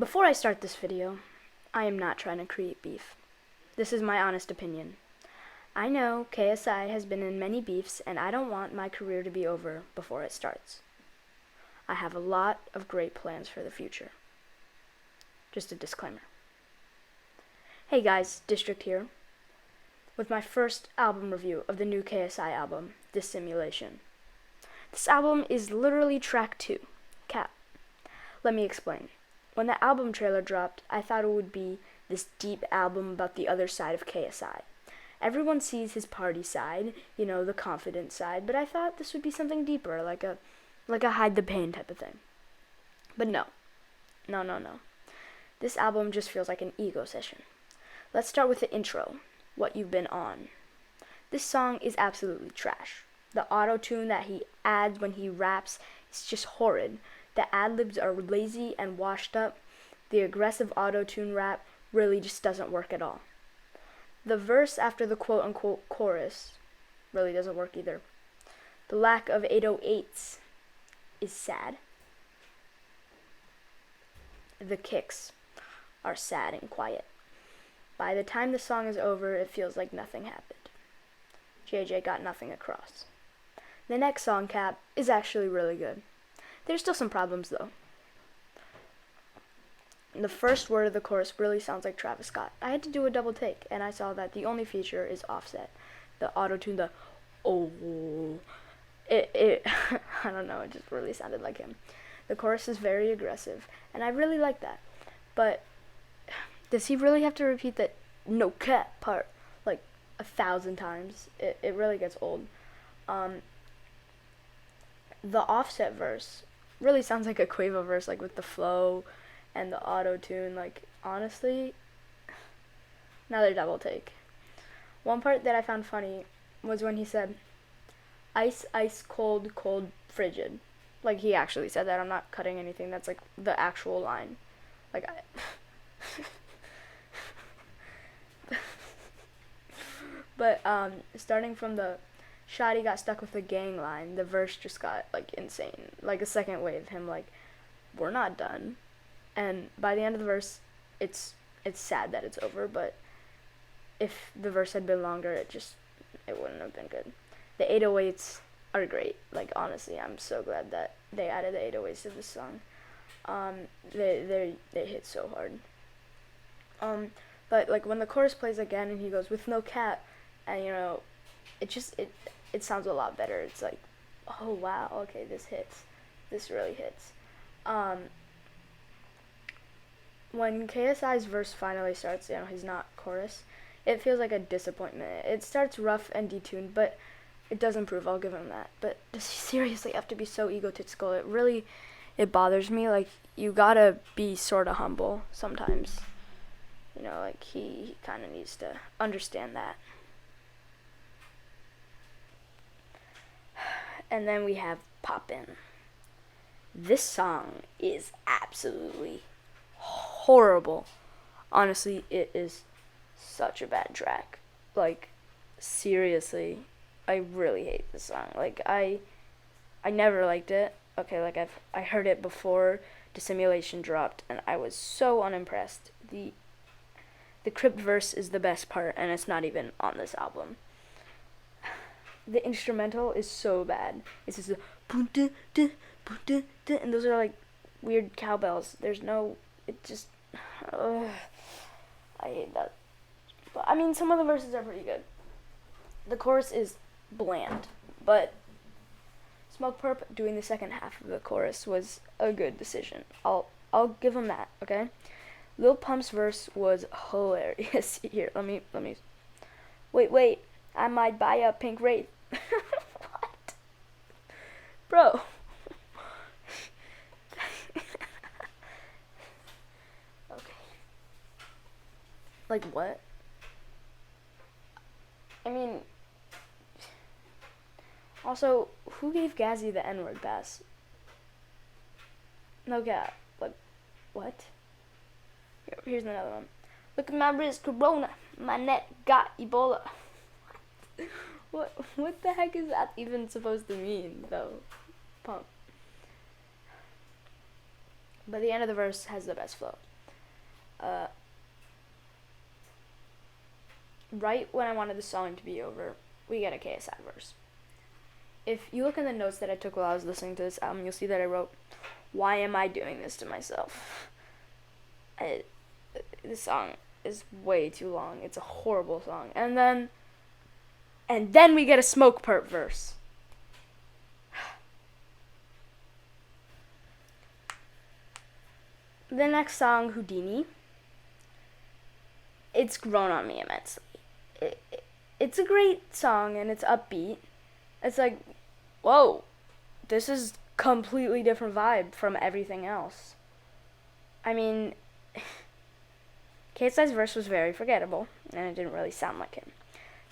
Before I start this video, I am not trying to create beef. This is my honest opinion. I know KSI has been in many beefs, and I don't want my career to be over before it starts. I have a lot of great plans for the future. Just a disclaimer. Hey guys, District here, with my first album review of the new KSI album, Dissimulation. This album is literally track 2, Cap. Let me explain. When the album trailer dropped, I thought it would be this deep album about the other side of KSI. Everyone sees his party side, the confident side, but I thought this would be something deeper, like a hide the pain type of thing. But no. This album just feels like an ego session. Let's start with the intro, What You've Been On. This song is absolutely trash. The auto-tune that he adds when he raps is just horrid. The ad-libs are lazy and washed up. The aggressive auto-tune rap really just doesn't work at all. The verse after the quote-unquote chorus really doesn't work either. The lack of 808s is sad. The kicks are sad and quiet. By the time the song is over, it feels like nothing happened. JJ got nothing across. The next song, Cap, is actually really good. There's still some problems, though. The first word of the chorus really sounds like Travis Scott. I had to do a double take, and I saw that the only feature is Offset. The auto-tune, I don't know, it just really sounded like him. The chorus is very aggressive, and I really like that. But does he really have to repeat that no cap part like 1,000 times? It really gets old. The Offset verse really sounds like a Quavo verse, like with the flow and the auto-tune. Like, honestly, another double take. One part that I found funny was when he said, ice, ice, cold, cold, frigid. Like, he actually said that. I'm not cutting anything. That's, like, the actual line. Like, But, starting from the Shotty got stuck with the gang line, the verse just got, like, insane. Like, a second wave, him, like, we're not done. And by the end of the verse, it's sad that it's over, but if the verse had been longer, it wouldn't have been good. The 808s are great. Like, honestly, I'm so glad that they added the 808s to this song. They hit so hard. But, like, when the chorus plays again and he goes, with no cap, and, it sounds a lot better. It's like, oh, wow, okay, this hits. This really hits. When KSI's verse finally starts, his not chorus, it feels like a disappointment. It starts rough and detuned, but it does improve, I'll give him that. But does he seriously have to be so egotistical? It bothers me. Like, you gotta be sort of humble sometimes. Like, he kind of needs to understand that. And then we have Poppin'. This song is absolutely horrible. Honestly, it is such a bad track. Like, seriously, I really hate this song. Like, I never liked it. Okay, like, I heard it before Dissimulation dropped, and I was so unimpressed. The crypt verse is the best part, and it's not even on this album. The instrumental is so bad. It's just and those are like weird cowbells. I hate that. But I mean, some of the verses are pretty good. The chorus is bland, but Smoke Perp doing the second half of the chorus was a good decision. I'll give him that, okay? Lil Pump's verse was hilarious. Here, let me. Wait. I might buy a pink Wraith. What? Bro. Okay. Like, what? I mean, also, who gave Gazzy the N-word pass? No cap. Like, what? Here's another one. Look at my wrist, Corona. My neck got Ebola. What the heck is that even supposed to mean, though? Pump. But the end of the verse has the best flow. Uh, right when I wanted the song to be over, we get a KSI verse. If you look in the notes that I took while I was listening to this album, you'll see that I wrote, "Why am I doing this to myself?" This song is way too long. It's a horrible song. And then we get a Smoke Perp verse. The next song, Houdini, it's grown on me immensely. It's a great song and it's upbeat. It's like, whoa, this is completely different vibe from everything else. I mean, KSI's verse was very forgettable, and it didn't really sound like him.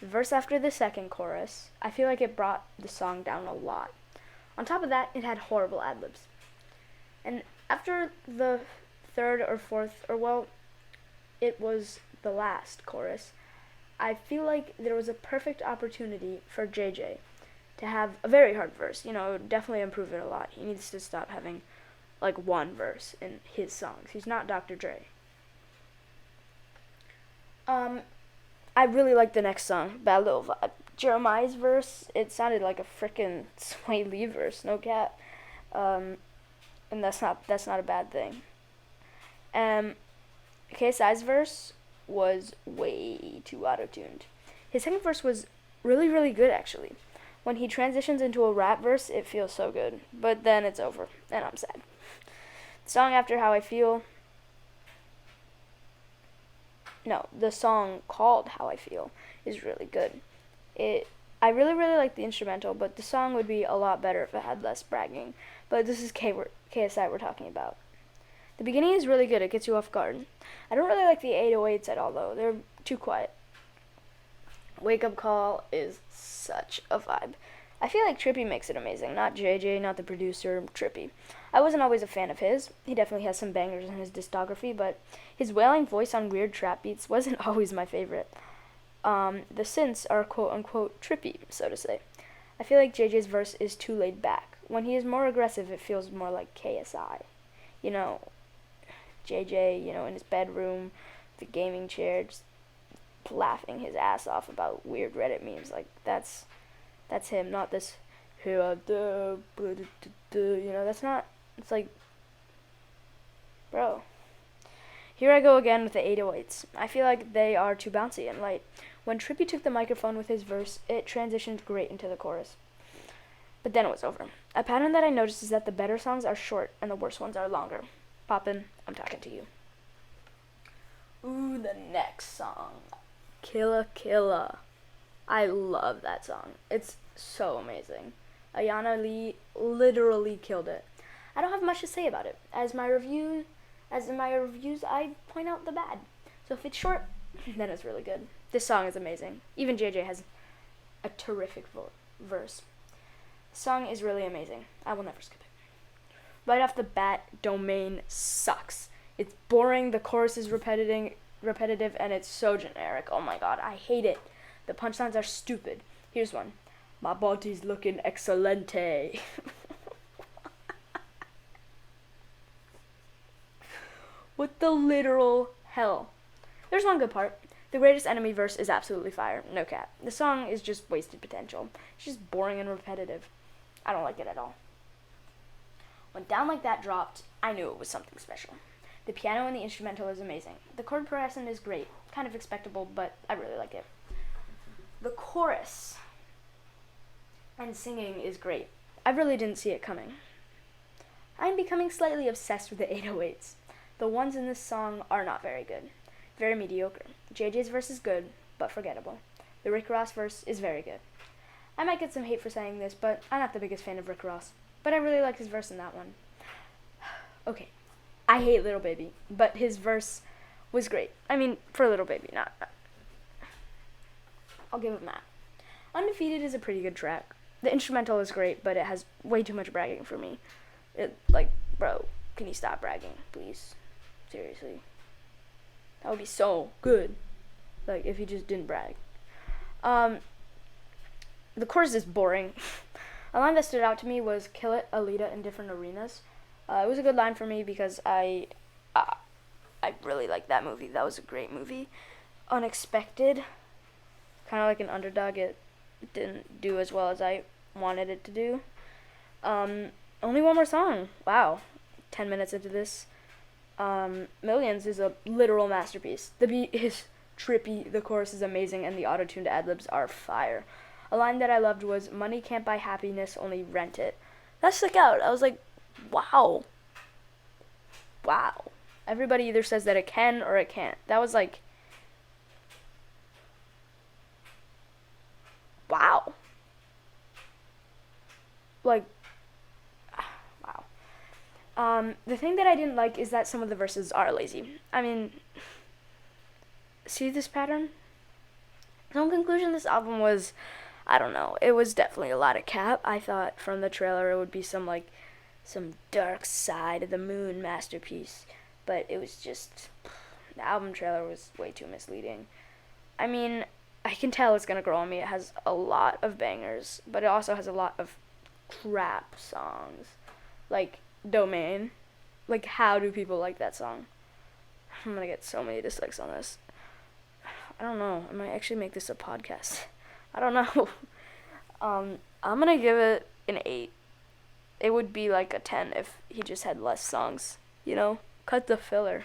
The verse after the second chorus, I feel like it brought the song down a lot. On top of that, it had horrible ad-libs. And after the third or fourth, it was the last chorus, I feel like there was a perfect opportunity for JJ to have a very hard verse. It would definitely improve it a lot. He needs to stop having, one verse in his songs. He's not Dr. Dre. I really like the next song, Bad Little Vibe. Jeremiah's verse, it sounded like a frickin' Sway Lee verse, no cap. And that's not a bad thing. KSI's verse was way too auto-tuned. His second verse was really, really good, actually. When he transitions into a rap verse, it feels so good. But then it's over, and I'm sad. The song after How I Feel... No, the song called How I Feel is really good. I really, really like the instrumental, but the song would be a lot better if it had less bragging. But this is KSI we're talking about. The beginning is really good. It gets you off guard. I don't really like the 808s at all, though. They're too quiet. Wake Up Call is such a vibe. I feel like Trippy makes it amazing. Not JJ, not the producer, Trippy. I wasn't always a fan of his. He definitely has some bangers in his discography, but his wailing voice on weird trap beats wasn't always my favorite. The synths are quote-unquote trippy, so to say. I feel like JJ's verse is too laid back. When he is more aggressive, it feels more like KSI. JJ, in his bedroom, the gaming chair, just laughing his ass off about weird Reddit memes. That's him, not this, that's not, it's like, bro. Here I go again with the 808s. I feel like they are too bouncy and light. When Trippy took the microphone with his verse, it transitioned great into the chorus. But then it was over. A pattern that I noticed is that the better songs are short and the worst ones are longer. Poppin', I'm talking to you. Ooh, the next song. Killa Killa. I love that song. It's so amazing. Ayana Lee literally killed it. I don't have much to say about it. As in my reviews, I point out the bad. So if it's short, then it's really good. This song is amazing. Even JJ has a terrific verse. The song is really amazing. I will never skip it. Right off the bat, Domain sucks. It's boring, the chorus is repetitive, and it's so generic. Oh my god, I hate it. The punchlines are stupid. Here's one. My body's looking excelente. What the literal hell? There's one good part. The Greatest Enemy verse is absolutely fire. No cap. The song is just wasted potential. It's just boring and repetitive. I don't like it at all. When Down Like That dropped, I knew it was something special. The piano and the instrumental is amazing. The chord progression is great. Kind of expectable, but I really like it. The chorus and singing is great. I really didn't see it coming. I'm becoming slightly obsessed with the 808s. The ones in this song are not very good. Very mediocre. JJ's verse is good, but forgettable. The Rick Ross verse is very good. I might get some hate for saying this, but I'm not the biggest fan of Rick Ross. But I really like his verse in that one. Okay. I hate Little Baby, but his verse was great. I mean, for Little Baby, not. I'll give him that. Undefeated is a pretty good track. The instrumental is great, but it has way too much bragging for me. Bro, can you stop bragging, please? Seriously. That would be so good. If you just didn't brag. The chorus is boring. A line that stood out to me was "Kill it, Alita in different arenas." It was a good line for me because I I really liked that movie. That was a great movie. Unexpected, kind of like an underdog. It didn't do as well as I wanted it to do. Only one more song. Wow, 10 minutes into this. Millions is a literal masterpiece. The beat is trippy, the chorus is amazing, and the auto-tuned ad-libs are fire. A line that I loved was, "Money can't buy happiness, only rent it." That stuck out. I was like, wow. Wow. Everybody either says that it can or it can't. That was like, wow. Like, wow. The thing that I didn't like is that some of the verses are lazy. I mean, see this pattern? So in conclusion, this album was, I don't know, it was definitely a lot of cap. I thought from the trailer it would be some dark side of the moon masterpiece, but it was just, the album trailer was way too misleading. I mean, I can tell it's gonna grow on me. It has a lot of bangers, but it also has a lot of crap songs, like Domain. Like, how do people like that song? I'm gonna get so many dislikes on this. I don't know. I might actually make this a podcast. I don't know. I'm gonna give it an 8. It would be like a 10 if he just had less songs, you know? Cut the filler.